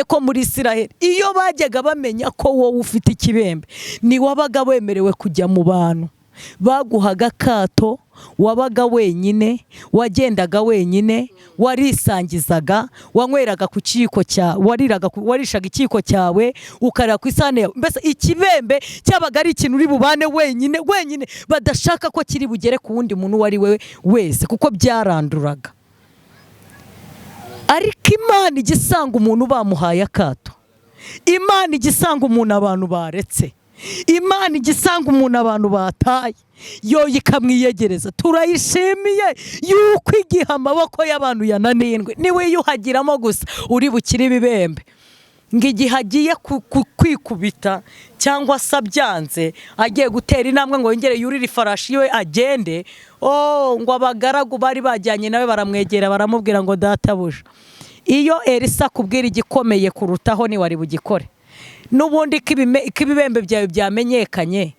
ko muri Isiraheli iyo bajyaga bamenya ko wowe ufite ikibembe ni wabaga wemerewe kujya mu bantu, baguhaga akato, wabaga wenyine, wagendaga wenyine, warisangizaga, wanyweraga ku kiko cyawe, warishaga ikiko cyawe, ukarira ku isahani yawe. Mbese ikibembe cyabaga ari ikintu uri bubane wenyine badashaka ko kiri bugere ku wundi muntu wari we wese, kuko byaranduraga. Ariko Imana igisanga umuntu bamuhaye akato, Imana igisanga umuntu abantu baretse, Imana igisanga umuntu abantu bataye, yo ikamwiyegereza. Turayishimiye yuko igihe amaboko y'abantu yananindwe niwe yuhagiramo gusa uri bukire ibibembe, ngo igihe agiye kwikubita cyangwa se abyanze agiye gutera intambwe ngo yongere yurire ifarashi iwe agende, ngo abagaragu bari bajyanye nawe baramwegera baramubwira ngo databuja, iyo Elisa kubwira igikomeye kurutaho ni wari bugikore. N'ubundi k'ibibembe byawe byamenyekanye,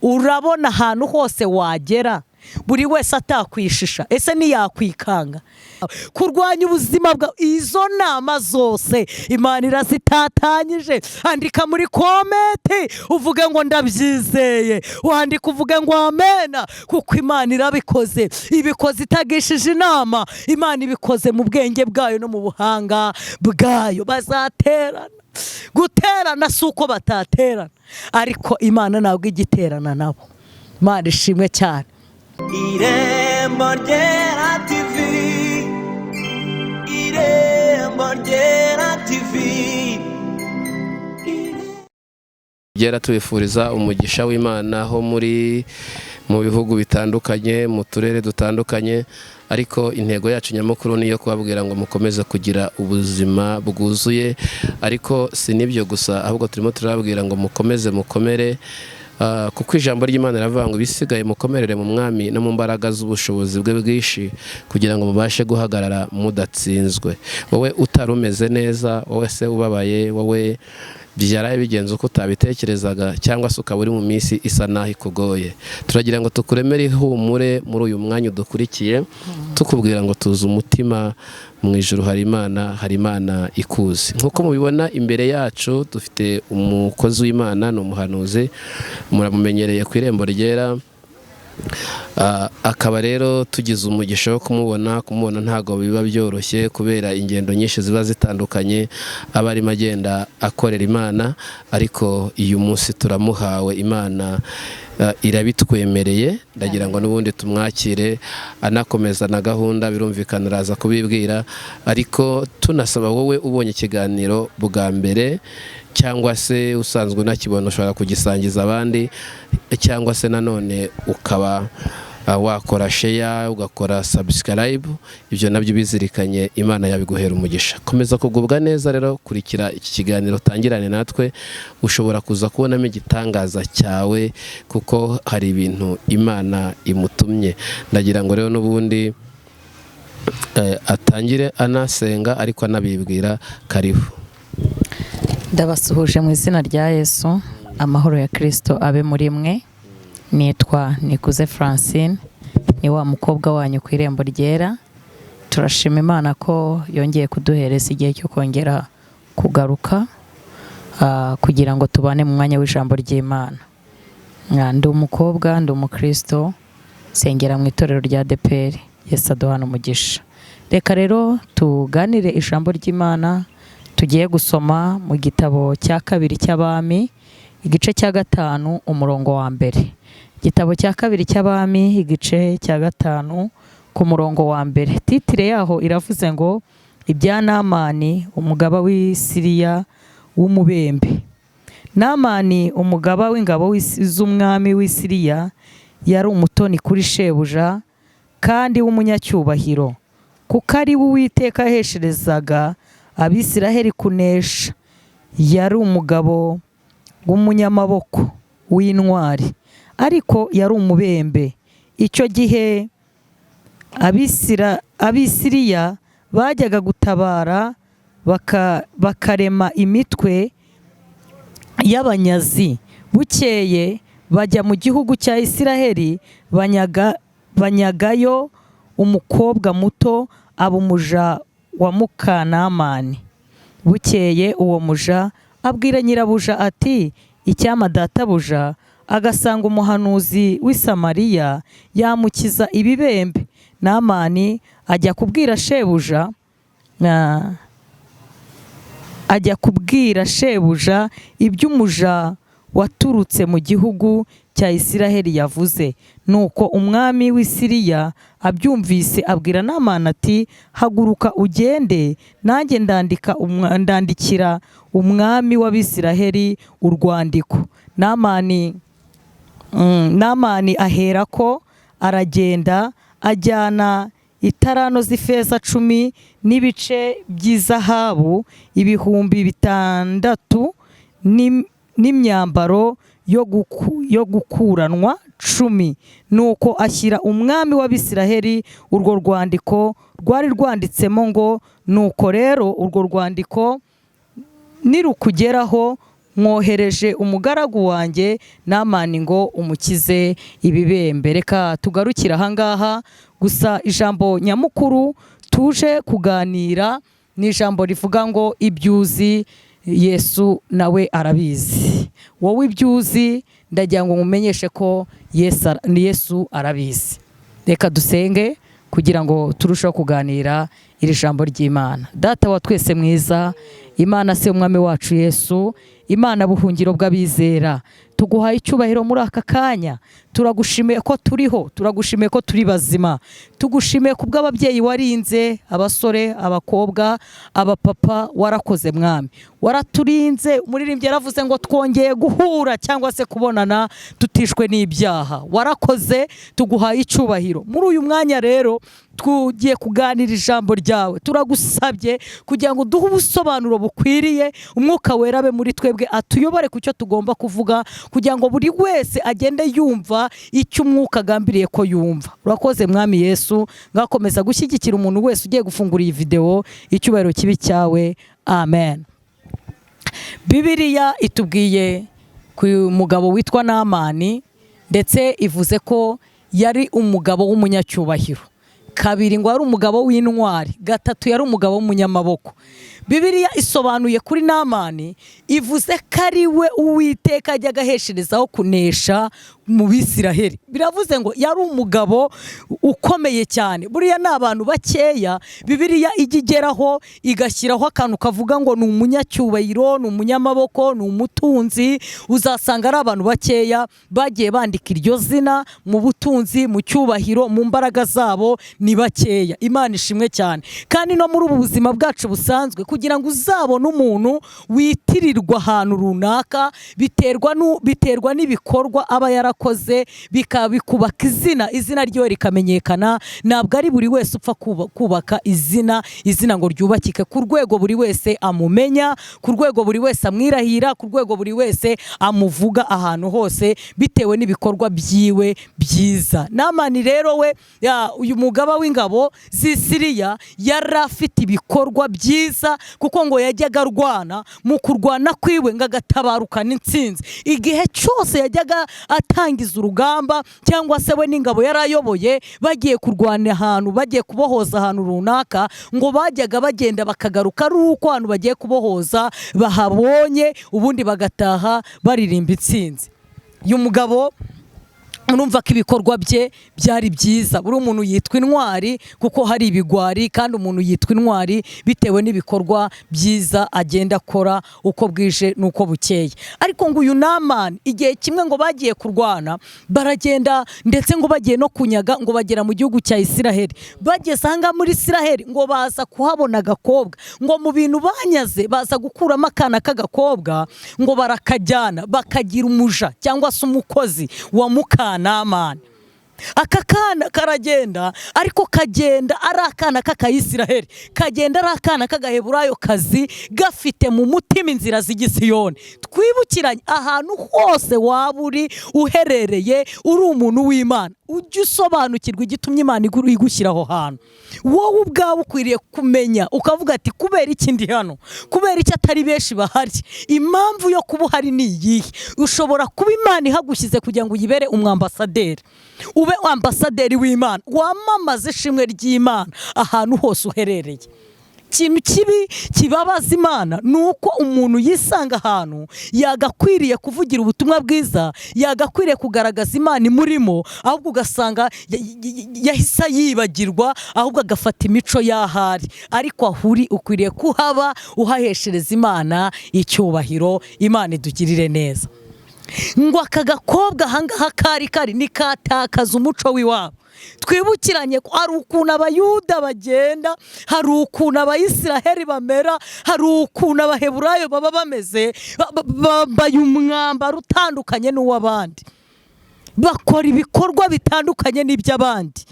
urabona ahantu hose wagera buri wese atakwishisha, ese niyakwikanga kurwanya ubuzima bwa. Izo nama zose Imana irazitatanyije. Andika muri komete uvuge ngo ndabyizeye, wandika uvuge ngo amena, kuko Imana irabikoze, ibikoze itagishije inama. Imana ibikoze mu bwenge bwayo no mu buhanga bwayo. Bazaterana, guterana si uko bataterana, ariko Imana ntabwo igiterana nabo. Imana ishimwe cyane. Irembo ryera TV, Irembo ryera TV. Ryera tubifuriza umugisha w'Imana aho muri mu bihugu bitandukanye, mu turere dutandukanye, ariko intego yacu nyamukuru niyo kubabwira ngo mukomeze kugira ubuzima bwuzuye. Ariko si nibyo gusa, ahubwo turimo turababwira ngo mukomeze mukomere, kuko ijambo ry'Imana riravuga ngo bisigaye mukomerere mu mwami no mu mbaraga z'ubushobozi bwe bwinshi, kugira ngo mubashe guhagarara mudatsinzwe. Wowe utarumeze neza, wowe se ubabaye, wowe byaraye bigenze uko utabitekerezaga, cyangwa se ukaba uri mu minsi isa naho ikugoye, turagira ngo tukuremere ihumure muri uyu mwanya udukurikiye, tukubwira ngo tuzi umutima mu ijuru hari Imana ikuzi. Nk'uko mubibona imbere yacu dufite umukozi w'Imana, ni umuhanuzi, muramumenyereye ku Irembo Ryera. Akaba rero tugize umugisha wo kumubona ntago biba byoroshye kubera ingendo nyinshi ziba zitandukanye aba arimo agenda akorera Imana, ariko uyu munsi turamuhawe, Imana irabitwemereye. Ndagira ngo n'ubundi tumwakire anakomeza na gahunda, birumvikana araza kubibwira, ariko tunasaba wowe ubonye ikiganiro bwa mbere cyangwa se usanzwe unakibona ushobora kugisangiza abandi, cyangwa se nanone ukaba wakora share, ugakora subscribe, ibyo nabyo bizirikanye, Imana yabiguhera umugisha. Komeza kugubwa neza rero, kurikira iki kiganiro, tangirane natwe, ushobora kuza kubonamo igitangaza cyawe, kuko hari ibintu Imana imutumye. Ndagira ngo rero n'ubundi atangire anasenga ariko anabibwira. Karibu. Ndabasuhuje mu izina rya Yesu, amahoro ya Kristo abe muri mwe. Nitwa Nikuze Francine, ni wa mukobwa wanyu ku Irembo Ryera. Turashima Imana ko yongeye kuduhereza igihe cyo kongera kugaruka kugira ngo tubane mu mwanya w'ijambo ry'Imana. Ndi umukobwa, ndi umukristo, nsengera mu itorero rya ADEPR. Yesu aduhana umugisha. Reka rero tuganire ijambo ry'Imana. Tugiye gusoma mu gitabo cya kabiri cy'Abami, igice cya 5 umurongo wa mbere. Igitabo cya kabiri cy'Abami, igice cya 5 ku murongo wa mbere. Titire yaho iravuze ngo ibya Namani umugaba w'Isiriya w'umubembe. Namani umugaba w'ingabo z'umwami w'Isiriya yari umutoni kuri shebuja kandi w'umunyacyubahiro, kuko ari we Uwiteka yahesherezaga Abisiraheli kunesha. Yari umugabo w'umunyamaboko w'intwari, ariko yari umubembe. Icyo gihe Abisiriya bajyaga gutabara bakarema imitwe y'abanyazi. Bukeye bajya mu gihugu cya Isiraheli, banyagayo umukobwa muto, aba umuja wa Mukanamani. Bukeye uwo muja abwira nyirabuja ati icyama databuja agasanga umuhanuzi w'i Samariya yamukiza ibibembe. Namani ajya kubwira shebuja iby'umuja waturutse mu gihugu cya Isiraheli yavuze. Nuko umwami w'i Siriya abyumvise abwira Namani ati haguruka ugende, nanjye ndandikira umwami w'Abisiraheli urwandiko. Namani aherako aragenda ajyana itarano z'ifeza 10 n'ibice by'izahabu 600 n'imyambaro yo gukuranwa 10. Nuko ashyira umwami w'Abisiraheli urwo rwandiko rwari rwanditsemo ngo nuko rero urwo rwandiko nirukugeraho mwohereje umugaragu wanjye Namani ngo umukize ibibembe. Reka tugarukira ahangaha gusa ijambo nyamukuru tuje kuganira ni ijambo rivuga ngo ibyuzi Yesu nawe arabizi. Wowe ibyuzi ndagira ngo mumenyeshe ko Yesu arabizi. Reka dusenge kugira ngo turusheho kuganira iri jambo ry'Imana. Data wa twese mwiza, Imana se umwami wacu Yesu, Imana buhungiro bw'abizera, tuguhaye icyubahiro muri aka kanya. Turagushimiye ko turiho, turagushimiye ko turi bazima, tugushimiye kubw'ababyeyi warinze, abasore, abakobwa, abapapa, warakoze mwami, waraturinze. Umuririmbyi yaravuze ngo twongeye guhura cyangwa se kubonana tutishwe n'ibyaha. Warakoze, tuguhaye icyubahiro. Muri uyu mwanya rero tugiye kuganira ijambo ryawe, turagusabye kugira ngo duhe ubusobanuro bukwiriye, umwuka wera abe muri twebwe atuyobore ku cyo tugomba kuvuga, kugira ngo buri wese agende yumva icyo umwuka agambiriye ko yumva. Urakoze mwami Yesu, ngakomeza gushyigikira umuntu wese ugiye gufungura iyi video. Icyubahiro kibi cyawe, amen. Bibiliya itubwiye ku mugabo witwa Namani, ndetse ivuze ko yari umugabo w'umunyacyubahiro. Kabiri ngo ari umugabo w'intwari, gatatu yari umugabo w'umunyamaboko. Bibiliya isobanuye kuri Namani, ivuze ko ari we Uwiteka ajyaga ahesherezaho kunesha mu Bisiraheli. Biravuze ngo yari umugabo ukomeye cyane. Buriya ni abantu bakeya Bibiliya ijya igeraho igashyiraho akantu kavuga ngo ni umunyacyubahiro, ni umunyamaboko, ni umutunzi. Uzasanga ari abantu bakeya bagiye bandika iryo zina mu butunzi, mu cyubahiro, mu mbaraga zabo ni bakeya. Imana ishimwe cyane. Kandi no muri ubu buzima bwacu busanzwe, kugira ngo uzabone umuntu witirirwa ahantu runaka, biterwa n'ibikorwa aba yarakoze, bikubaka izina ryiwe rikamenyekana. Ntabwo ari buri wese upfa kubaka izina ngo ryubakike ku rwego buri wese amumenya, ku rwego buri wese amwirahira, ku rwego buri wese amuvuga ahantu hose bitewe n'ibikorwa byiwe byiza. Namani rero we, uyu mugaba w'ingabo z'i Siriya, yari afite ibikorwa byiza, kuko ngo yajyaga arwana, mu kurwana kwiwe ngo agatabarukana intsinzi. Igihe cyose yajyaga atangiza urugamba, cyangwa se we n'ingabo yarayoboye bagiye kurwana ahantu, bagiye kubohoza ahantu runaka, ngo bajyaga bagenda bakagaruka ari uko ahantu bagiye kubohoza bahabonye, ubundi bagataha baririmba intsinzi. Uyu mugabo urumva ko ibikorwa bye byari byiza. Buri umuntu yitwa intwari kuko hari ibigwari, kandi umuntu yitwa intwari bitewe n'ibikorwa byiza agenda akora uko bwije n'uko bukeye. Ariko ngo uyu Namani igihe kimwe ngo bagiye kurwana, baragenda ndetse ngo bagiye no kunyaga, ngo bagera mu gihugu cya Isiraheli. Bageze aha muri Isiraheli ngo baza kuhabona agakobwa, ngo mu bintu banyaze baza gukuramo akana k'agakobwa, ngo barakajyana bakagira umuja cyangwa se umukozi wa Namani. Aka kana karagenda, ariko kagenda ari akana k'Akayisiraheli, kagenda ari akana k'Agaheburayo kazi, gafite mu mutima inzira z'igisiyoni. Twibukiranye ahantu hose waba uri uherereye, uri umuntu w'Imana, ujye usobanukirwa igitumye Imana igushyira aho hantu. Wowe ubwawe ukwiriye kumenya, ukavuga ati kubera iki ndi hano, kubera iki atari benshi bahari, impamvu yo kuba uhari ni iyihe. Ushobora kuba Imana ihagushyize kugira ngo uyibere umwambasaderi, ube ambasaderi w'Imana, wamamaze ishimwe ry'Imana ahantu hose uherereye. ikintu kibi kibabaza Imana nuko umuntu yisanga ahantu yagakwiriye kuvugira ubutumwa bwiza, yagakwiriye kugaragaza Imana imurimo, ahubwo ugasanga yahise yibagirwa, ahubwo agafata imico y'ahari. Ariko ahuri ukwiriye kuhaba uhaheshereza Imana icyubahiro. Imana idugirire neza. Ngo aka gakobwa ahangaha kari nikatakaza umuco w'iwabo. Twibukiranye ko hari ukuntu abayuda bagenda, hari ukuntu abayisiraheli bamera, hari ukuntu abaheburayo baba bameze, bambaye umwambaro utandukanye n'uw'abandi, bakora ibikorwa bitandukanye n'iby'abandi.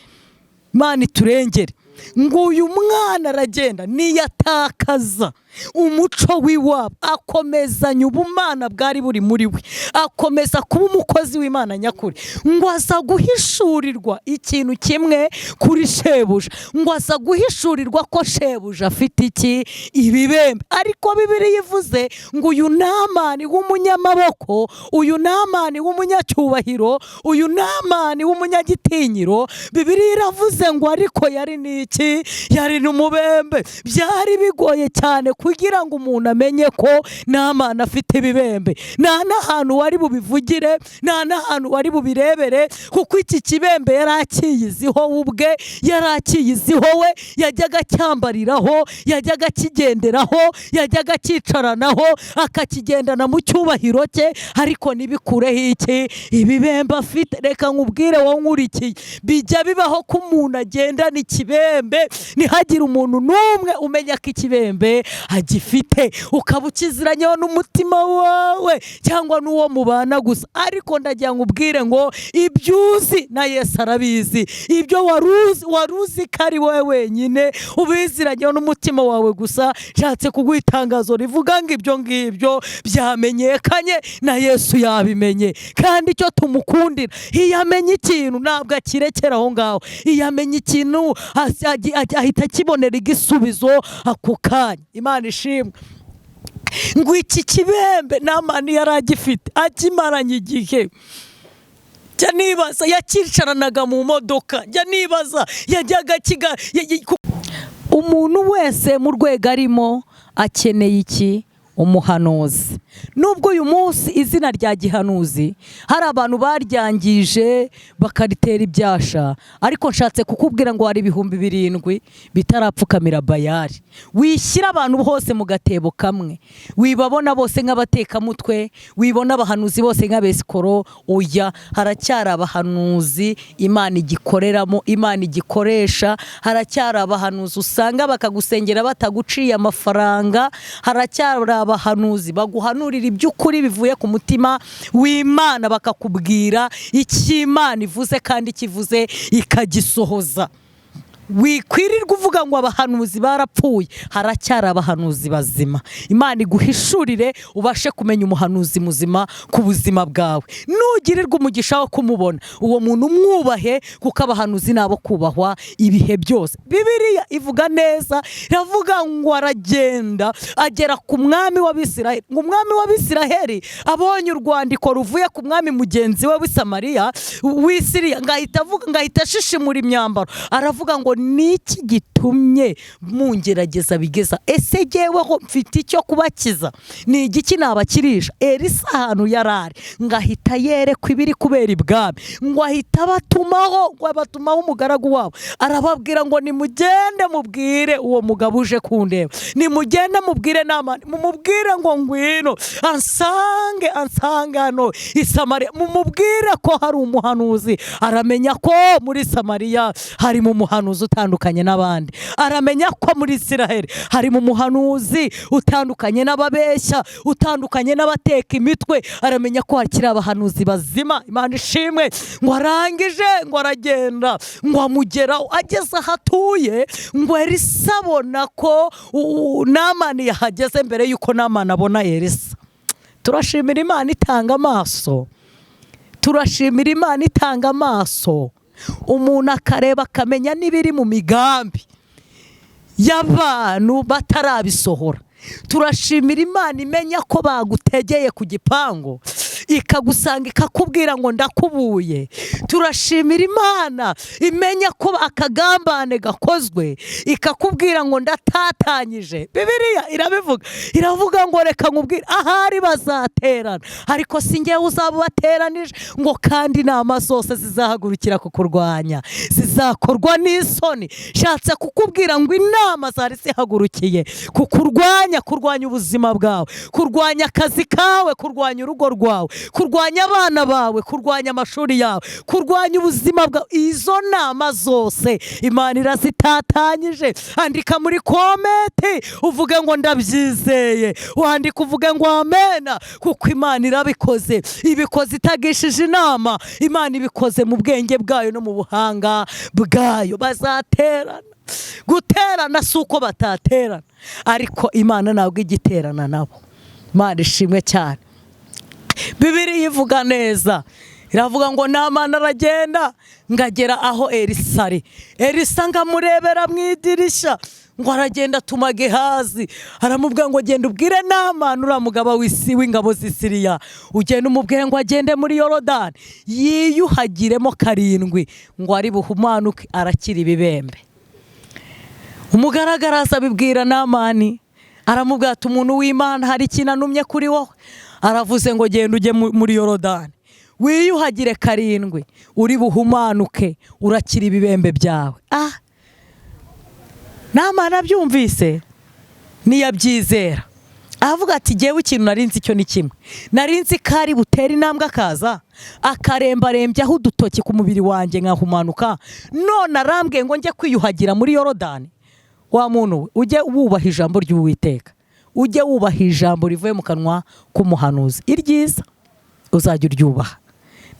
Imana iturengere. Ngo uyu mwana aragenda niyatakaza umuco w'iwabo, akomezanya ubumana bwari buri muri we, akomeza kuba umukozi w'Imana nyakuri. Ngo aza guhishurirwa ikintu kimwe kuri shebuja, ngo aza guhishurirwa ko shebuja afite iki? Ibibembe. Ariko Bibiliya ivuze ngo uyu Namani w'umunyamaboko, uyu Namani w'umunyacyubahiro, uyu Namani w'umunyagitinyiro, Bibiliya iravuze ngo ariko yari n'iki? Yari n'umubembe. Byari bigoye cyane kugira ngo umuntu amenye ko Namani afite ibibembe. Nta n'ahantu wari bubivugire, nta n'ahantu wari bubirebere, kuko iki kibembe yari akiyiziho ubwe, yari akiyiziho we, yajyaga cyambariraho, yajyaga kigenderaho, yajyaga cyicaranaho, akakigendana mu cyubahiro cye. Ariko nibikureho iki? Ibibembe afite. Reka nkubwire wowe nkurikiye, bijya bibaho ko umuntu agendana ikibembe, ntihagire umuntu n'umwe umenya ko ikibembe agifite, ukaba ukiziranyeho n'umutima wawe cyangwa n'uwo mubana gusa. Ariko ndagira ngo ubwire ngo ibyuzi na Yesu arabizi, ibyo waruzi ko ari wowe wenyine ubiziranyeho n'umutima wawe gusa. Nshatse kuguha itangazo rivuga ngo ibyo ngibyo byamenyekanye na Yesu yabimenye. Kandi icyo tumukundira, iyo amenye ikintu ntabwo akirekera aho ngaho, iyo amenye ikintu ahita akibonera igisubizo ako kanya. Imana ishimwe. Ngo iki kibembe Namani yari agifite, akimaranye igihe. Jya nibaza yakicaranaga mu modoka, jya nibaza yajyaga umuntu wese mu rwego arimo akeneye iki? Umuhanuzi. Nubwo uyu munsi izina rya gihanuzi hari abantu baryangije bakaritera ibyasha, ariko nshatse kukubwira ngo hari 7,000 bitarapfukamira Bayali. Wishyira abantu bose mu gatebo kamwe, wibabona bose nk'abatekamutwe, wibona abahanuzi bose nk'abesikoro. Oya, haracyari abahanuzi Imana igikoreramo, Imana igikoresha. Haracyari abahanuzi usanga bakagusengera bataguciye amafaranga. Haracyari abahanuzi baguhanurira iby'ukuri bivuye ku mutima w'Imana, bakakubwira icyo Imana ivuze kandi kivuze ikagisohoza. Wikwirirwa uvuga ngo abahanuzi barapfuye, haracyari abahanuzi bazima. Imana iguhishurire ubashe kumenya umuhanuzi muzima ku buzima bwawe. Nugirirwa umugisha wo kumubona, uwo muntu mwubahe, kuko abahanuzi nabo kubahwa ibihe byose. Bibiliya ivuga neza, iravuga ngo aragenda agera ku mwami w'Abisiraheli. Ngo umwami w'Abisiraheli abonye urwandiko ruvuye ku mwami mugenzi we w'Isamariya w'Isiriya, ngahita ashishimura imyambaro, aravuga ngo niki gitumye mungerageza bigeza? Ese jyeweho mfite icyo kubakiza? Ni igiki nabakirisha? Elisa ahantu yarari ngahita yerekwa ibiri kubera ibwami, ngo ahita batumaho umugaragu wabo, arababwira ngo nimugende mubwire uwo mugabo uje kundeba, nimugende mubwire Namani, mumubwire ngo ngwino ansange hano i Samariya, mumubwire ko hari umuhanuzi. Aramenya ko muri Samariya harimo umuhanuzi utandukanye n'abandi, aramenya ko muri Isiraheli harimo umuhanuzi utandukanye n'ababeshya, utandukanye n'abateka imitwe. Aramenya ko hakiri abahanuzi bazima. Imana ishimwe. Ngo arangije, ngo aragenda, ngo amugeraho. Ageze ahatuye, ngo Elisa abona ko Namani yahageze mbere yuko Namani abona Elisa. Turashimira Imana itanga amaso, turashimira Imana itanga amaso. Umuntu akareba akamenya n'ibiri mu migambi y'abantu batarabisohora. Turashimira Imana imenya ko bagutegeye ku gipangu, ikagusanga ikakubwira ngo ndakubuye. Turashimira Imana imenya ko akagambane gakozwe, ikakubwira ngo ndatatanyije. Bibiliya iravuga ngo reka nkubwire, ahari bazaterana ariko si njyewe uzabateranije, ngo kandi inama zose zizahagurukira kukurwanya zizakorwa n'isoni. Shatse kukubwira ngo inama zari zihagurukiye kukurwanya, kurwanya ubuzima bwawe, kurwanya akazi kawe, kurwanya urugo rwawe, kurwanya abana bawe, kurwanya amashuri yawe, kurwanya ubuzima bwawe, izo nama zose Imana irazitatanyije. Andika muri komenti uvuge ngo ndabyizeye, wandika uvuge ngo amena, kuko Imana irabikoze. Ibikoze itagishije inama, Imana ibikoze mu bwenge bwayo no mu buhanga bwayo. Bazaterana. Guterana si uko bataterana, ariko Imana ntabwo igiterana nabo. Imana ishimwe cyane. Bibiliya ivuga neza, iravuga ngo Namani aragenda ngagera aho Elisa ari. Elisa ngamurebera mu idirishya, ngo aragenda atuma Gehazi aramubwira ngo genda ubwire Namani uriya mugaba w'ingabo z'Isiriya, ugenda umubwire ngo agende muri Yorodani yiyuhagiremo 7 ngo ari buhumanuke arakira ibibembe. Umugaragaraza abibwira Namani, aramubwira ati umuntu w'Imana hari ikintu anumye kuri wowe. Aravuze ngo genda ujye muri Yorodani wiyuhagire 7 uri buhumanuke urakira ibibembe byawe. Namani abyumvise niyabyizera, avuga ati jyewe ikintu narinzi cyo ni kimwe, narinzi kari butera intambwe akaza akarembarembya aho udutoki ku mubiri wanjye nkahumanuka, none arambwiye ngo njye kwiyuhagira muri Yorodani. Wa muntu ujye wubaha ijambo ry'Uwiteka, ujye wubaha ijambo rivuye mu kanwa k'umuhanuzi, iryiza uzajya uryubaha.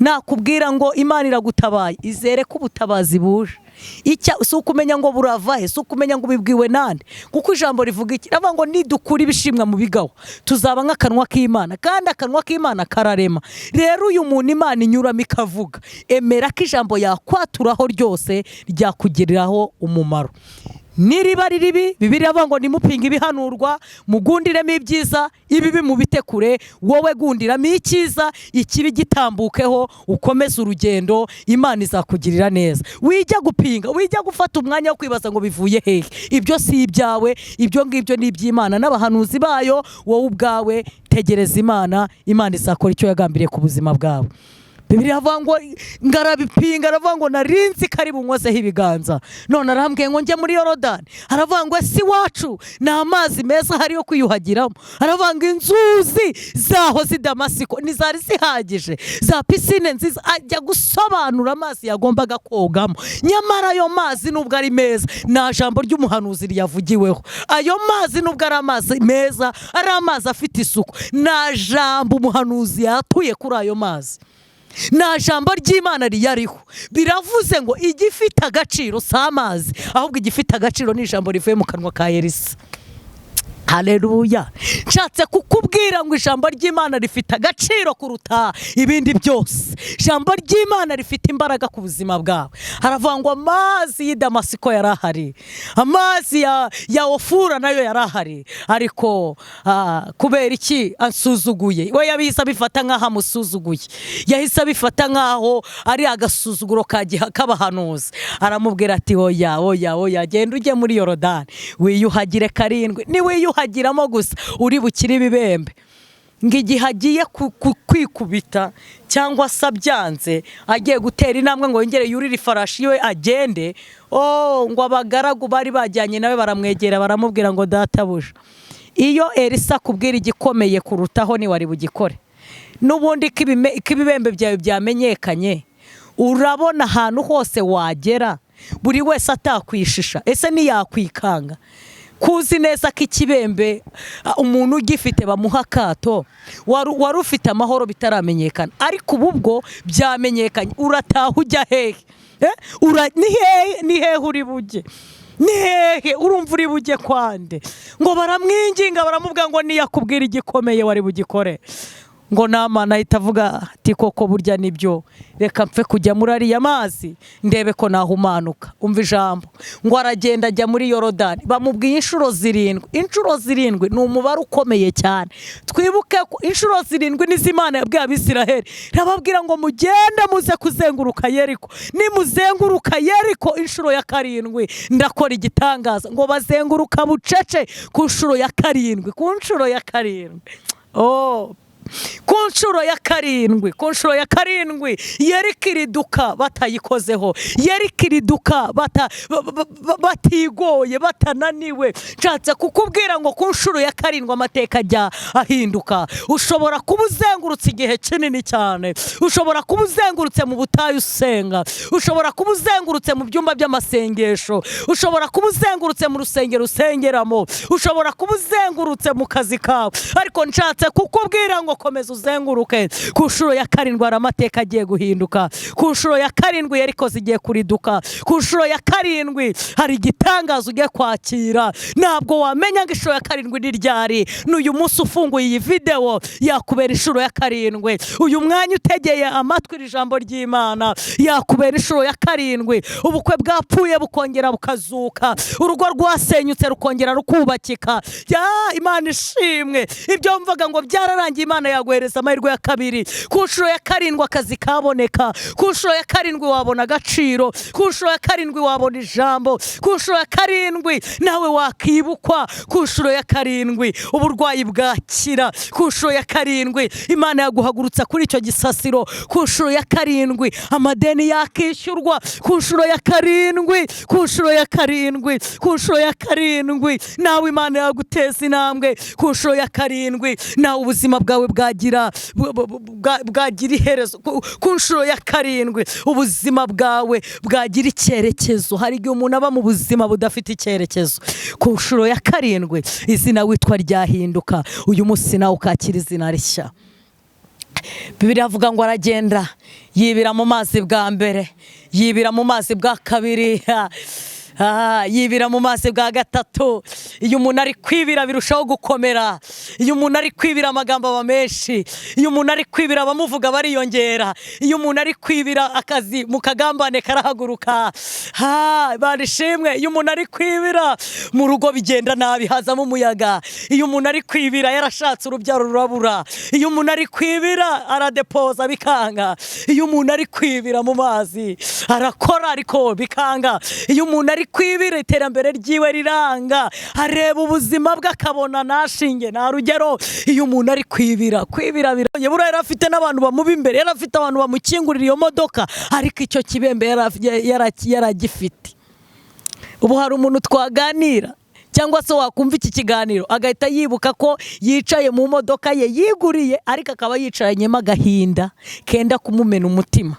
Nakubwira ngo Imana iragutabaye, izere ko ubutabazi buje. Si ukumenya ngo buravahe, si ukumenya ngo bibwiwe nande, kuko ijambo rivuga iki? Ravuga ngo nidukura ibishimwa mu bigaho tuzaba nk'akanwa k'Imana, kandi akanwa k'Imana kararema. Rero uyu muntu Imana inyuramo ikavuga, emera ko ijambo yakwaturaho ryose ryakugiriraho umumaro. Niriba ribi, Bibiliya avuga ngo nimupinga ibihanurwa, mugundiremo ibyiza, ibibi mubite kure, wowe gundiramo icyiza, ikibi gitambukeho, ukomeze urugendo, Imana izakugirira neza. Wijya gupinga, wijya gufata umwanya wo kwibaza ngo bivuye hehe. Ibyo si ibyawe, ibyo ngibyo ni iby'Imana n'abahanuzi bayo. Wowe ubwawe tegereza Imana, Imana izakora icyo yagambiriye ku buzima bwawe. Bibiliya avuga ngo ngarabipinga, aravuga ngo narinzi kari bunkozeho ibiganza, none arambwiye ngo njye muri Yorodani. Aravuga ngo si wacu ni amazi meza hari yo kwiyuhagiramo. Aravuga ngo inzuzi zaho z'i Damasiko nizari zihagije, za pisine nziza. Ajya gusobanura amazi yagombaga kogamo, nyamara ayo mazi nubwo ari meza nta jambo ry'umuhanuzi ryavugiweho. Ayo mazi nubwo ari amazi meza, ari amazi afite isuku, nta jambo umuhanuzi yatuye kuri ayo mazi, nta jambo ry'Imana riyariho. Biravuze ngo igifite agaciro si amazi, ahubwo igifite agaciro ni ijambo rivuye mu kanwa ka Elisa. Haleluya. Nshatse kukubwira ngo ijambo ry'Imana rifite agaciro kuruta ibindi byose. Ijambo ry'Imana rifite imbaraga ku buzima bwawe. Haravuga ngo amazi y'i Damasiko yarahari, amazi ya Ofura nayo yarahari, ariko kubera iki ansuzuguye? We yabise abifata nk'aho amusuzuguye, yahise abifata nk'aho ari agasuzuguro k'abahanuzi. Aramubwira ati oya genda ujye muri Yorodani wiyuhagire 7. Ni wiyuhagiramo gusa uri bukire ibibembe. Ngo igihe agiye kwikubita cyangwa se abyanze agiye gutera intambwe ngo yongere yurire ifarashi iwe agende, ngo abagaragu bari bajyanye nawe baramwegera baramubwira ngo databuja, iyo Elisa kubwira igikomeye kurutaho ni wari bugikore. N'ubundi k'ibibembe byawe byamenyekanye, urabona ahantu hose wagera buri wese atakwishisha, ese niyakwikanga? Kuzi neza ko ikibembe umuntu ugifite bamuha akato, wari ufite amahoro bitaramenyekana, ariko ubu bwo byamenyekanye. Urataha ujya hehe? Ni hehe uri bujye? Ni hehe urumva uri bujye kwande? Ngo baramwinginga baramubwira ngo niyakubwira igikomeye wari bugikore. ngo namana ahita avuga ati koko burya nibyo, reka mpfe kujya muri ariya mazi ndebe ko nahumanuka. Umva ijambo ngo aragenda ajya muri Yorodani, bamubwiye inshuro 7. Inshuro 7 ni umubare ukomeye cyane. Twibuke ko inshuro 7 n'Imana yabwiye Abisiraheli, irababwira ngo mugende muze kuzenguruka Yeriko. Nimuzenguruka Yeriko inshuro ya 7 ndakora igitangaza. Ngo bazenguruka bucece ku nshuro ya 7. Ku nshuro ya 7. Ku nshuro ya 7, ku nshuro ya 7 Yeriko iriduka batayikozeho, Yeriko iriduka batigoye, batananiwe. Nshatse kukubwira ngo ku nshuro ya 7 amateka ajya ahinduka. Ushobora kuba uzengurutse igihe kinini cyane, ushobora kuba uzengurutse mu butayu usenga, ushobora kuba uzengurutse mu byumba by'amasengesho, ushobora kuba uzengurutse mu rusengero usengeramo, ushobora kuba uzengurutse mu kazi kawe, ariko nshatse kukubwira ngo komeza uzenguruke. Ku nshuro ya 7 amateka agiye guhinduka. Ku nshuro ya 7 Yeriko zigiye kuriduka. Ku nshuro ya 7 hari igitangazo ugiye kwakira. Ntabwo wamenya ngo inshuro ya 7 ni ryari. N'uyu munsi ufunguye iyi video yakubera inshuro ya 7. Uyu mwanya utegeye amatwi ijambo ry'Imana yakubera inshuro ya 7. Ubukwe bwapfuye bukongera bukazuka, urugo rwasenyutse rukongera rukubakika. Imana ishimwe. Ibyo mvuga ngo byararangiye, Imana yaguhereza amahirwe ya 2. Ku nshuro ya 7 akazi kaboneka. Ku nshuro ya 7 wabona agaciro. Ku nshuro ya 7 wabona ijambo. Ku nshuro ya 7 nawe wakibukwa. Ku nshuro ya 7 uburwayi bwakira. Ku nshuro ya 7 Imana yaguhagurutsa kuri icyo gisasiro. Ku nshuro ya 7 amadeni yakishyurwa. Ku nshuro ya 7, ku nshuro ya 7, ku nshuro ya 7 nawe Imana yaguteza intambwe. Ku nshuro ya 7 nawe ubuzima bwawe bwagira iherezo. Ku nshuro ya 7 ubuzima bwawe bwagira icyerekezo. Hari igihe umuntu aba mu buzima budafite icyerekezo. Ku nshuro ya 7 izina witwa ryahinduka. Uyu munsi nawe ukakira izina rishya. Bibiliya avuga ngo aragenda yibira mu mazi bwa mbere, yibira mu mazi bwa 2, yibira mu mazi bwa 3. Iyo umuntu ari kwibira birushaho gukomera. Iyo umuntu ari kwibira amagambo aba menshi. Iyo umuntu ari kwibira abamuvuga bariyongera. Iyo umuntu ari kwibira akazi mu kagambane karahaguruka. Barishimwe. Iyo umuntu ari kwibira mu rugo bigenda nabi, hazamo umuyaga. Iyo umuntu ari kwibira yarashatse urubyaro rurabura. Iyo umuntu ari kwibira aradepoza bikanga. Iyo umuntu ari kwibira mu mazi arakora ariko bikanga. Iyo umuntu ari kwibira iterambere ryiwe riranga, areba ubuzima bwe akabona nashinge nta rugero. Iyo umuntu ari kwibira buriya yari afite n'abantu bamuba imbere, yari afite abantu bamukingurira iyo modoka, ariko icyo kibembe yaragifite. Ubu hari umuntu twaganira cyangwa se wakumva iki kiganiro agahita yibuka ko yicaye mu modoka ye yiguriye, ariko akaba yicaranyemo agahinda kenda kumumena umutima.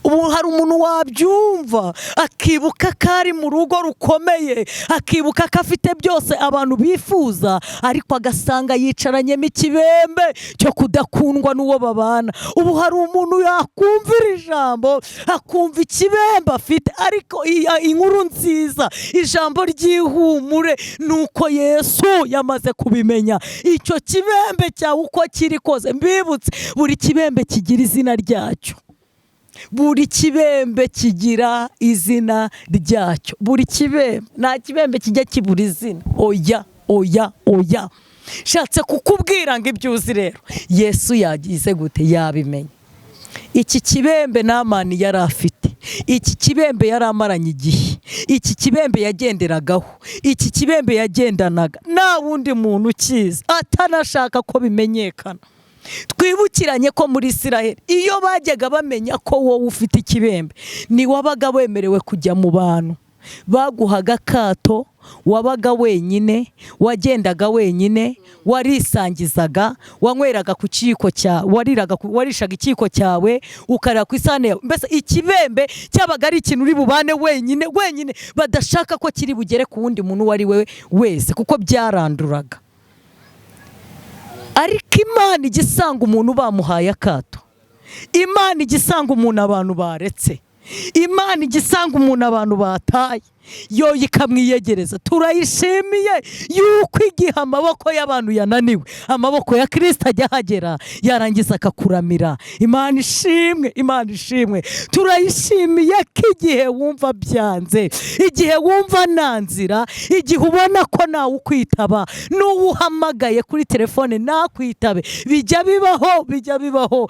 Ubu hari umuntu wabyumva akibuka ko ari mu rugo rukomeye, akibuka ko afite byose abantu bifuza, ariko agasanga yicaranyemo ikibembe cyo kudakundwa n'uwo babana. Ubu hari umuntu yakumvira ijambo akumva ikibembe afite, ariko inkuru nziza, ijambo ry'ihumure nuko Yesu yamaze kubimenya. Icyo kibembe cyawe uko kiri kose, mbibutse buri kibembe kigira izina ryacyo. Buri kibembe kigira izina ryacyo. Buri kibembe, nta kibembe kijya kibura izina. Oya. Shatse kukubwira ngo ibyo uzi rero Yesu yagize gute? Yabimenye. Iki kibembe Namani yari afite. Iki kibembe yari amaranye igihe. Iki kibembe yagenderagaho. Iki kibembe yagendanaga nta wundi muntu ukizi, atanashaka ko bimenyekana. Twibukiranye ko muri Isiraheli iyo bajyaga bamenya ko wowe ufite ikibembe, ni wabaga wemerewe kujya mu bantu. Baguhaga akato, wabaga wenyine, wagendaga wenyine, warisangizaga, wanyweraga ku kiko cyawe, warishaga ikiko cyawe, ukarira ku isahani yawe. Mbese ikibembe cyabaga ari ikintu uri bubane wenyine, badashaka ko kiri bugere ku wundi muntu uwo ari we wese, kuko byaranduraga. Ariko Imana igisanga umuntu bamuhaye akato, Imana igisanga umuntu abantu baretse, Imana igisanga umuntu abantu bataye, yo ikamwiyegereza. Turayishimiye yuko igihe amaboko y'abantu yananiwe, amaboko ya Kristo ajya hagera yarangiza akakuramira. Imana ishimwe, Imana ishimwe. Turayishimiye ko igihe wumva byanze, igihe wumva nta nzira, igihe ubona ko nawe ukwitaba, n'uwo uhamagaye kuri telefone nakwitabe, bijya bibaho.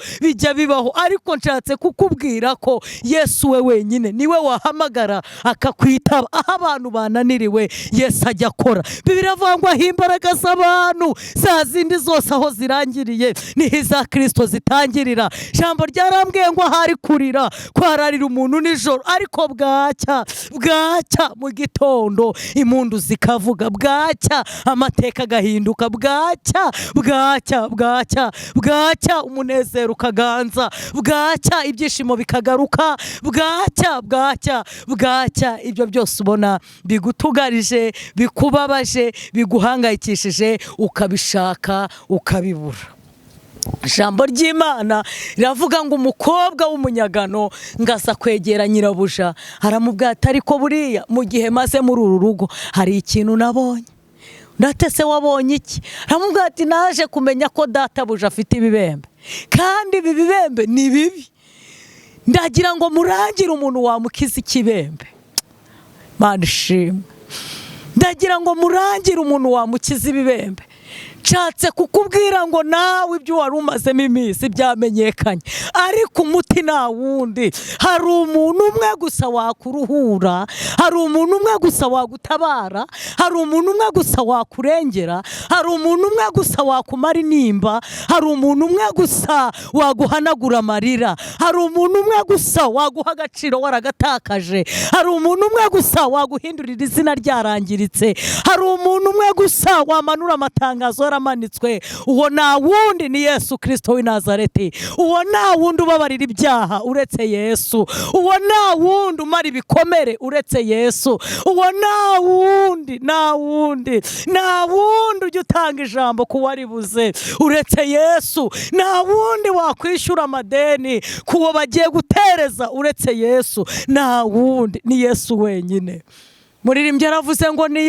Ariko nshatse kukubwira ko Yesu we wenyine niwe wahamagara akakwitaba. Aho abantu bananiriwe Yesu ajya akora. Bibiliya ivuga ngo aho imbaraga z'abantu za zindi zose aho zirangiriye niho iza Kristo zitangirira. Ijambo ryarambwiye ngo ahari kurira kwararira umuntu nijoro, ariko bwacya mu gitondo impundu zikavuga, bwacya amateka agahinduka, bwacya umunezero ukaganza, bwacya ibyishimo bikagaruka, bwacya. Ibyo byose ubona bigutugarije, bikubabaje, biguhangayikishije, ukabishaka ukabibura. Ijambo ry'Imana riravuga ngo umukobwa w'umunyagano ngasa kwegera nyirabuja, aramubwira ati ariko buriya mu gihe maze muri uru rugo hari ikintu nabonye. Ndatese wabonye iki? Aramubwira ati naje kumenya ko databuja afite ibibembe, kandi ibi bibembe ni bibi. Ndagira ngo murangire umuntu wamukiza ikibembe. Mana ishimwe. Ndagira ngo murangire umuntu wamukiza ibibembe. Nshatse kukubwira ngo nawe ibyo wari umazemo iminsi byamenyekanye, ariko umuti nta wundi. Hari umuntu umwe gusa wakuruhura, hari umuntu umwe gusa wagutabara, hari umuntu umwe gusa wakurengera, hari umuntu umwe gusa wakumara intimba, hari umuntu umwe gusa waguhanagura amarira, hari umuntu umwe gusa waguha agaciro waragatakaje, hari umuntu umwe gusa waguhindurira izina ryarangiritse, hari umuntu umwe gusa wamanura amatangazo yaramanitswe. Uwo nta wundi ni Yesu Kristo w'i Nazareti. Uwo nta wundi ubabarira ibyaha uretse Yesu. Uwo nta wundi umara ibikomere uretse Yesu. Uwo nta wundi ujya utanga ijambo ku waribuze uretse Yesu. Nta wundi wakwishyura amadeni kuwo bagiye gutereza uretse Yesu. Nta wundi, ni Yesu wenyine. Muririmbyi yaravuze ngo ni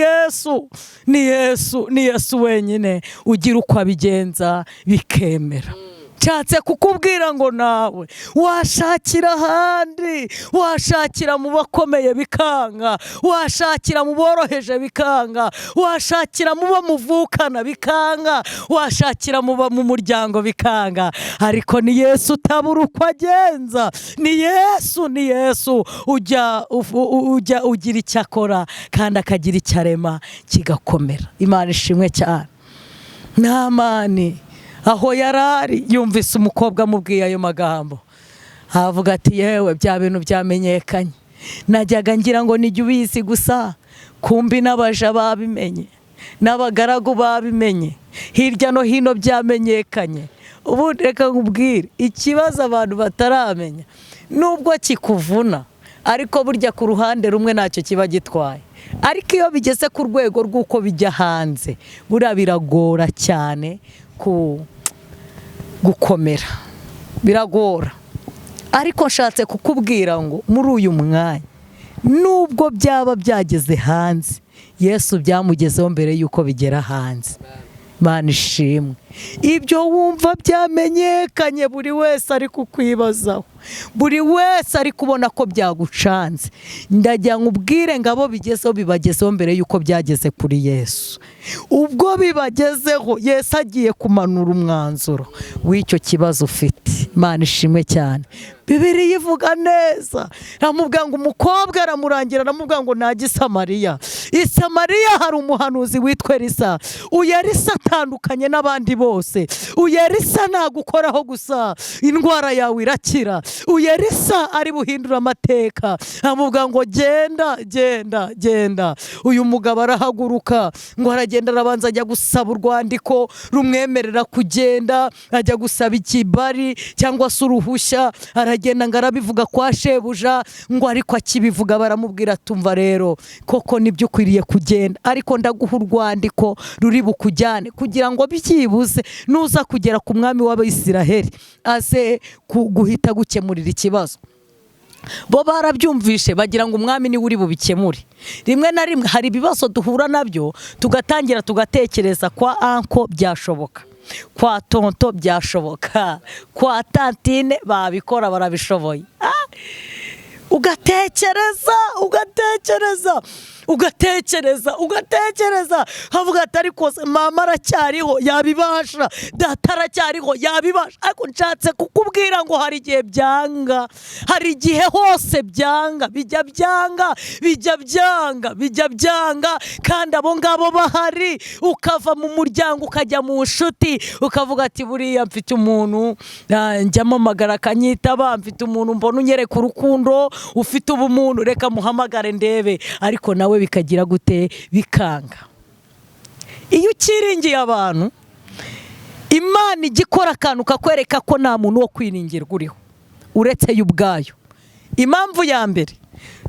Yesu wenyine ugira uko abigenza bikemera. Nshatse kukubwira ngo nawe washakira ahandi, washakira mu bakomeye bikanga, washakira mu boroheje bikanga, washakira mu bo muvukana bikanga, washakira mu muryango bikanga, ariko ni Yesu utabura uko agenza. Ni Yesu ujya ugira icyo akora kandi akagira icyo arema kigakomera. Imana ishimwe cyane. Namani aho yarari yumvise umukobwa amubwiye ayo magambo, avuga ati yewe bya bintu byamenyekanye, najyaga ngira ngo nijye ubizi gusa, kumbi n'abaja babimenye, n'abagaragu babimenye, hirya no hino byamenyekanye. Ubu reka nkubwire ikibazo abantu bataramenya, nubwo kikuvuna, ariko burya ku ruhande rumwe ntacyo kiba gitwaye. Ariko iyo bigeze ku rwego rw'uko bijya hanze, buriya biragora cyane gukomera, biragora. Ariko nshatse kukubwira ngo muri uyu mwanya, nubwo byaba byageze hanze, Yesu byamugezeho mbere yuko bigera hanze. Mana ishimwe. Ibyo wumva byamenyekanye buri wese ari kukwibazaho, buri wese ari kubona ko byagucanze, ndagira ngo ubwire ngo abo bigezeho bibagezeho mbere yuko byageze kuri Yesu. Ubwo bibagezeho Yesu agiye kumanura umwanzuro w'icyo kibazo ufite. Mana ishimwe cyane. Bibiliya ivuga neza, aramubwira ngo umukobwa aramurangira, aramubwira ngo najye i Samariya. I Samariya hari umuhanuzi witwa Elisa. Uyu Elisa atandukanye n'abandi bose. Uyu Elisa nagukoraho gusa indwara yawe irakira. Uyu Elisa ari buhindura amateka. Aramubwira ngo genda. Uyu mugabo arahaguruka ngo aragenda, arabanza ajya gusaba urwandiko rumwemerera kugenda, ajya gusaba ikibari cyangwa se uruhushya, aragenda ngo arabivuga kwa shebuja, ngo ariko akibivuga baramubwira tumva rero koko nibyo ukwiriye kugenda, ariko ndaguha urwandiko ruri bukujyane kugira ngo byibuze nuza kugera ku mwami w'Abisiraheli aze guhita gukemurira ikibazo. bo barabyumvishe bagira ngo umwami niwe uri bubikemure. Rimwe na rimwe hari ibibazo duhura nabyo tugatangira tugatekereza kwa anko byashoboka, kwa tonto byashoboka, kwa tantine babikora barabishoboye. Ugatekereza havuga ati ariko mama aracyariho yabibasha, data aracyariho yabibasha. Ariko nshatse kukubwira ngo hari igihe byanga, hari igihe hose byanga, bijya byanga kandi abo ngabo bahari. Ukava mu muryango ukajya mu nshuti ukavuga ati buriya mfite umuntu njyamo amagara akanyitaba, mfite umuntu mbona unyereka urukundo, ufite ubumuntu reka muhamagare ndebe. Ariko nawe bikagira gute? Bikanga. Iyo ukiringiye abantu, Imana igikora akantu kakwereka ko nta muntu wo kwiringirwa uriho uretse yo ubwayo. Impamvu ya mbere,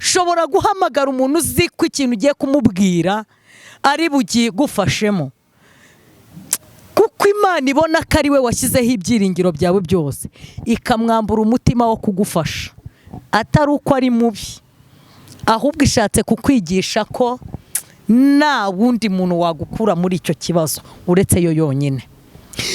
shobora guhamagara umuntu uzi ko ikintu ugiye kumubwira ari bugufashemo, kuko Imana ibona ko ari we washyizeho ibyiringiro byawe byose, ikamwambura umutima wo kugufasha. Atari uko ari mubi, ahubwo ishatse kukwigisha ko nta wundi muntu wagukura muri icyo kibazo uretse yo yonyine.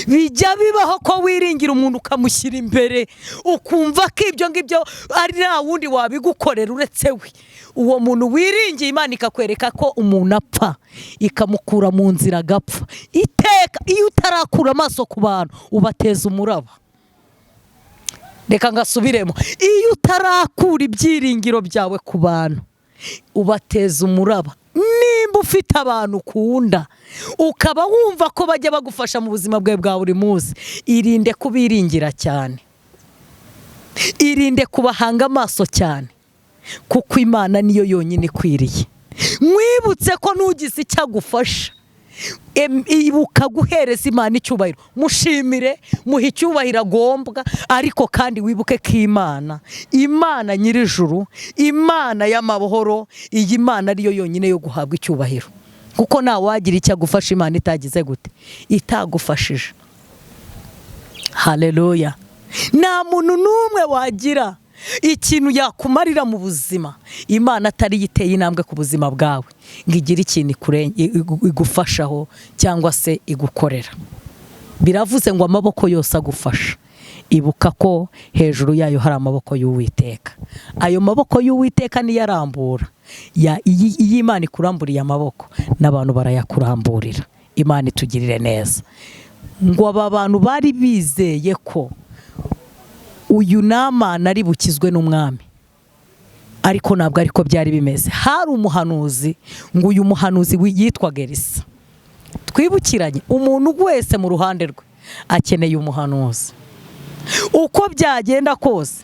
Bijya bibaho ko wiringira umuntu ukamushyira imbere, ukumva ko ibyo ngibyo ari nta wundi wabigukorera uretse we. Uwo muntu wiringiye Imana ikakwereka ko umuntu apfa, ikamukura mu nzira agapfa. Iteka iyo utarakura amaso ku bantu ubateza umuraba. Reka ngasubiremo, iyo utarakura ibyiringiro byawe ku bantu ubateza umuraba. Nimba ufite abantu ukunda ukaba wumva ko bajya bagufasha mu buzima bwawe bwa buri munsi, irinde kubiringira cyane, irinde kubahanga amaso cyane, kuko Imana niyo yonyine ikwiriye. Mwibutse ko nugize icyo agufasha, ibuka guhereza Imana icyubahiro, mushimire, muhe icyubahiro agombwa. Ariko kandi wibuke ko Imana nyir'ijuru, Imana y'amahoro, iyi Mana ariyo yonyine yo guhabwa icyubahiro, kuko nta wagira icyo agufasha Imana itagize gute? Itagufashije. Haleluya. Nta muntu n'umwe wagira ikintu yakumarira mu buzima Imana atari yiteye intambwe ku buzima bwawe ngo igire ikintu igufashaho cyangwa se igukorera. Biravuze ngo amaboko yose agufasha, ibuka ko hejuru yayo hari amaboko y'Uwiteka. Ayo maboko y'Uwiteka niyo arambura. Iyo Imana ikuramburiye amaboko, n'abantu barayakuramburira. Imana itugirire neza. Ngo aba bantu bari bizeye ko uyu Namani ari bukizwe n'umwami, ariko ntabwo ariko byari bimeze. Hari umuhanuzi, ngo uyu muhanuzi yitwaga Elisa. Twibukiranye, umuntu wese mu ruhande rwe akeneye umuhanuzi. Uko byagenda kose,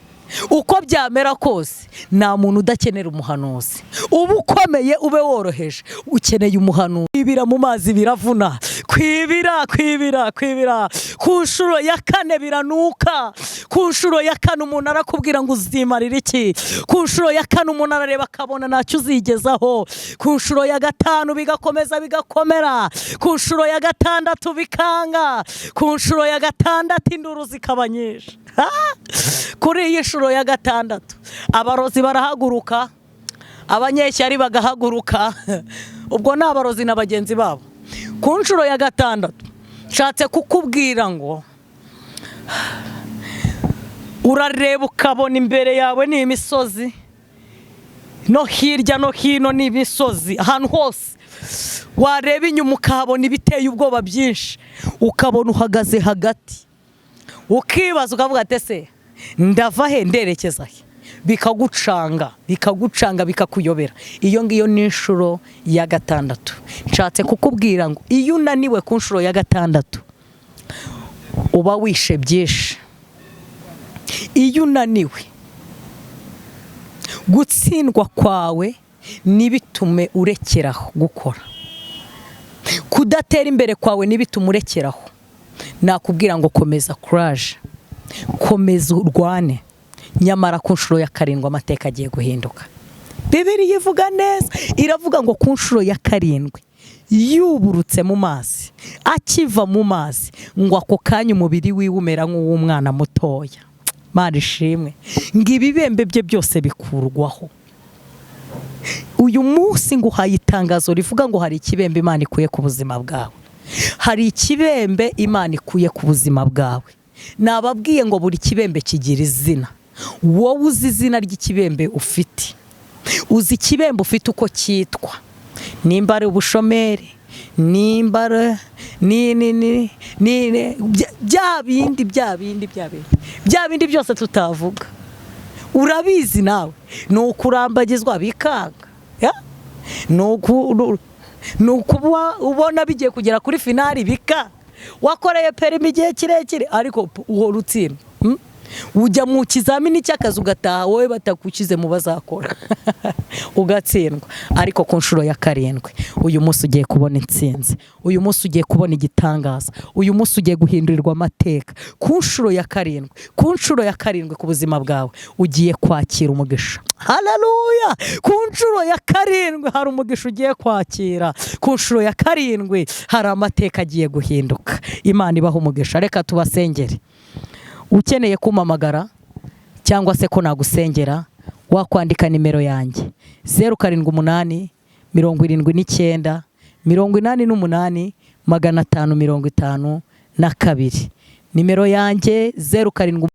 uko byamera kose, nta muntu udakenera umuhanuzi. Uba ukomeye ube woroheje, ukeneye umuhanuzi. Kwibira mu mazi biravuna, kwibira ku nshuro ya 4 biranuka. Ku nshuro ya 4 umuntu arakubwira ngo uzimarira iki. Ku nshuro ya 4 umuntu arareba akabona ntacyo uzigezaho. Ku nshuro ya 5 bigakomeza bigakomera. Ku nshuro ya 6 bikanga. Ku nshuro ya 6 induru zikaba nyinshi. Kuri iyi nshuro ya 6 abarozi barahaguruka, abanyeshyari bagahaguruka. Ubwo ni abarozi na bagenzi babo. Ku nshuro ya 6 nshatse kukubwira ngo urareba ukabona imbere yawe ni imisozi, no hirya no hino ni imisozi, ahantu hose. Wareba inyuma ukahabona ibiteye ubwoba byinshi, ukabona uhagaze hagati, ukibaza ukavuga ati ese ndava he nderekeza he? Bikagucanga bikakuyobera. Iyo ngiyo ni inshuro ya 6. Nshatse kukubwira ngo iyo unaniwe ku nshuro ya 6 uba wishe byinshi. Iyo unaniwe, gutsindwa kwawe nibitume urekeraho gukora, kudatera imbere kwawe nibitume urekeraho. Nakubwira ngo komeza courage, komeza urwane. Nyamara ku nshuro ya 7 amateka agiye guhinduka. Bibiliya ivuga neza, iravuga ngo ku nshuro ya 7 yuburutse mu mazi, akiva mu mazi, ngo ako kanya umubiri wiwe umera nk'uw'umwana mutoya. Imana ishimwe ngo ibibembe bye byose bikurwaho. Uyu munsi nguhaye itangazo rivuga ngo hari ikibembe Imana ikuye ku buzima bwawe. Hari ikibembe Imana ikuye ku buzima bwawe. Nababwiye ngo buri kibembe kigira izina. Wowe uzi izina ry'ikibembe ufite. Uzi ikibembe ufite uko cyitwa. Nimba ari ubushomeri, nimba ari bya bindi byose tutavuga. Urabizi nawe ni ukurambagizwa bikanga, ni ukuba ubona bigiye kugera kuri finali bika. Wakoreye perimi igihe kirekire ariko uhora utsindwa. Ujya mu kizamini cy'akazi ugataha wowe batakukize mu bazakora ugatsindwa. Ariko ku nshuro ya 7 uyu munsi ugiye kubona intsinzi. Uyu munsi ugiye kubona igitangaza. Uyu munsi ugiye guhindurirwa amateka. Ku nshuro ya 7, ku nshuro ya 7 ku buzima bwawe ugiye kwakira umugisha. Haleluya! Ku nshuro ya 7 hari umugisha ugiye kwakira. Ku nshuro ya 7 hari amateka agiye guhinduka. Imana ibaha umugisha. Reka tubasengere. Ukeneye kumamagara cyangwa se ko nagusengera, wakwandika nimero yanjye 078 79 88 552. Nimero yanjye 078